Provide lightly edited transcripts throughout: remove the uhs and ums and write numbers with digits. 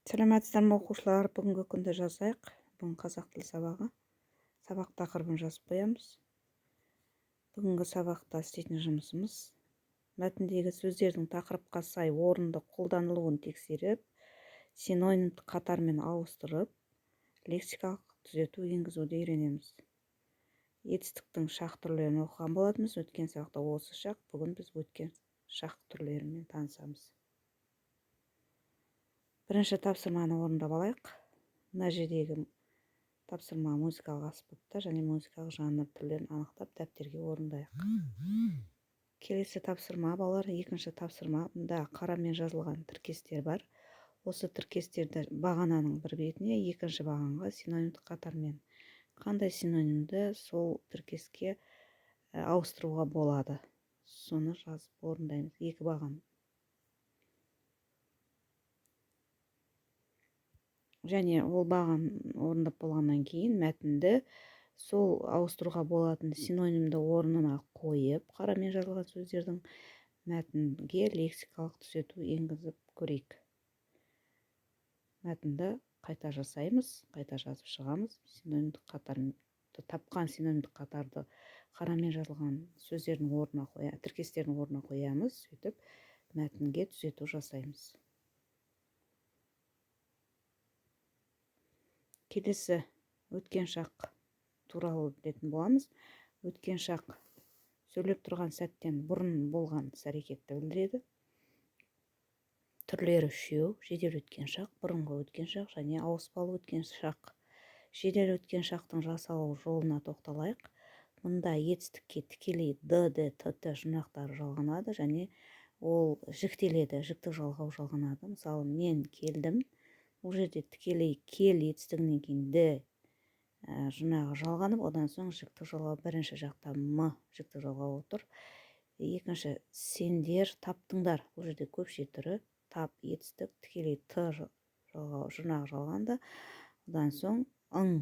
Саламатсыздарбы оқушылар, бүгінгі күнді жазайық. Бүгін қазақ тілі сабағы. Сабақ тақырыбын жазып қоямыз. Бүгінгі сабақта істейтін жұмысымыз мәтіндегі сөздердің тақырыпқа сай орынды қолданылуын тексеріп, синонимдік қатармен ауыстырып, лексикалық түзету енгізуді үйренеміз. Етістіктің шақ түрлерін оқыған болатынбыз. Өткен сабақта осы шақ, бүгін біз өткен шақ түрлерімен танысамыз. Бірінші тапсырманы орындап алайық. Мына жердегі тапсырма музыкалық аспапта және музыкалық жанр түрлерін анықтап дәптерге орындайық. Келесі тапсырма балалар, екінші тапсырма. Мұнда қарамен жазылған тіркестер бар. Осы тіркестерді бағананың бір бетіне, екінші бағанға синонимдік қатармен. Қандай синонимді сол тіркеске ауыстыруға болады? Соны жазып орындаймыз. Екі баған. Және ол баған орындап болғаннан кейін мәтінді сол ауыстыруға болатын синонимді орнына қойып, қарамен жазылған сөздердің мәтінге лексикалық түзету енгізіп көрейік. Мәтінді қайта жасаймыз, қайта жазып шығамыз. Синонимдік қатарды тапқан синонимдік қатарды қарамен жазылған сөздердің орнына тіркестердің орнына қоямыз, сөйтіп мәтінге түзету жасаймыз. Келесі өткен шақ туралы білетін боламыз. Өткен шақ сөйлеп тұрған сәттен бұрын болған іс-әрекетті білдіреді. Түрлері үшеу: жедел өткен шақ, бұрынғы өткен шақ және ауыспалы өткен шақ. Жедел өткен шақтың жасалу жолына тоқталайық. Мұнда етістікке тікелей д, д, т, т жұрнақтары жалғанады және ол жіктеледі, жіктік жалғау жалғанады. Мысалы, мен келдім. Бұл жерде тікелей кел етістігінен кейін д жұрнағы жалғанып, одан соң жіктік жалғау бірінші жақта м жіктік жалғау отыр. Екінші, сендер таптыңдар. Бұл жерде көпше түрі тап етістік, тікелей т жұрнағы жалғанды. Одан соң ың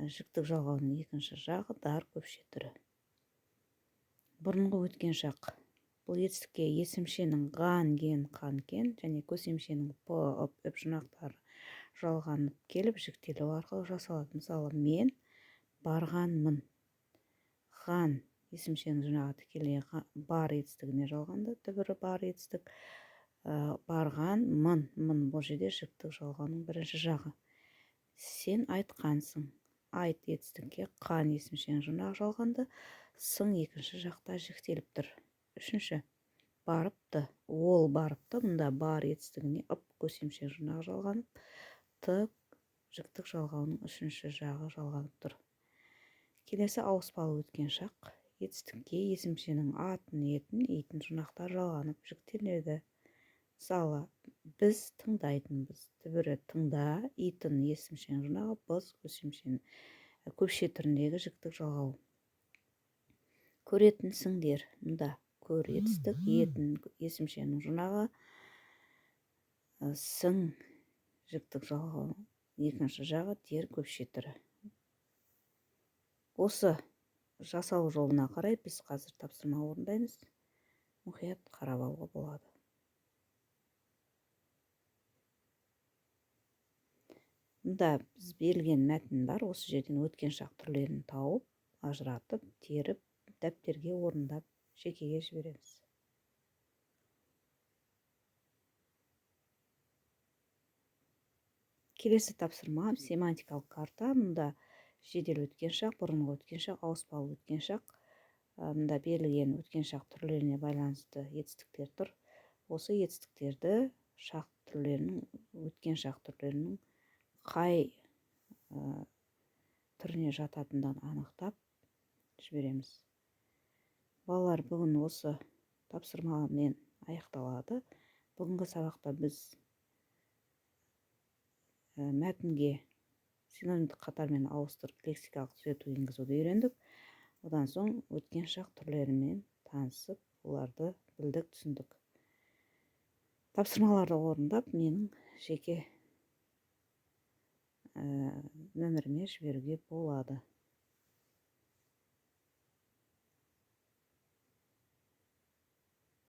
жіктік жалғаудың екінші жағы дар көпше түрі. Бұрынғы өткен шақ. Бұл етістікке есімшенің ған, ген, қан, кен және көсемшенің п, ып, үп жұрнақтары жалғанып келіп, жіктелу арқылы жасалады. Мысалы, мен барғанмын. Ған есімшенің жұрнағы тікелей бар етістігіне жалғанды, түбірі бар етістік. Барғанмын, мын бұл жерде жіктік жалғаудың бірінші жағы. Сен айтқансың. Айт етістікке қан есімшенің жұрнағы жалғанды, сың екінші жақта жіктеліп тұр. Үшінші, барыпты. Ол барыпты. Мұнда бар етістігіне ып көсемшенің жұрнағы жалғанып, т жіктік жалғауының үшінші жағы жалғанып тұр. Келесі ауыспалы өткен шақ. Етістікке есімшенің атын, етін, итін жұрнақтары жалғанып жіктеледі. Мысалы, біз тыңдайтынбыз. Түбірі тыңда, итін есімшенің жұрнағы, біз көсемшенің көпше түріндегі жіктік жалғау. Көретінсіңдер. Мұнда көр етістік, етін есімшенің жұрнағы, сың жіктік жалғау екінші жағы дер көпше түрі. Осы жасалу жолына қарай біз қазір тапсырма орындаймыз. Мұқият қарап алуға болады. Мұнда біз берілген мәтін бар. Осы жерден өткен шақ түрлерін тауып, ажыратып, теріп, дәптерге орындап, жекеге жібереміз. Келесі тапсырма семантикалық карта. Мұнда жедел өткен шақ, бұрынғы өткен шақ, ауыспалы өткен шақ. Мұнда берілген өткен шақ түрлеріне байланысты етістіктер тұр. Осы етістіктерді шақ түрлерінің, өткен шақ түрлерінің қай түріне жататындан анықтап жібереміз. Балалар, бүгін осы тапсырмамен аяқталады. Бүгінгі сабақта біз мәтінге синонимдік қатармен ауыстырып лексикалық түзету енгізуді үйрендік. Одан соң өткен шақ түрлерімен танысып, оларды білдік, түсіндік. Тапсырмаларды орындап, менің жеке нөміріме жіберуге болады.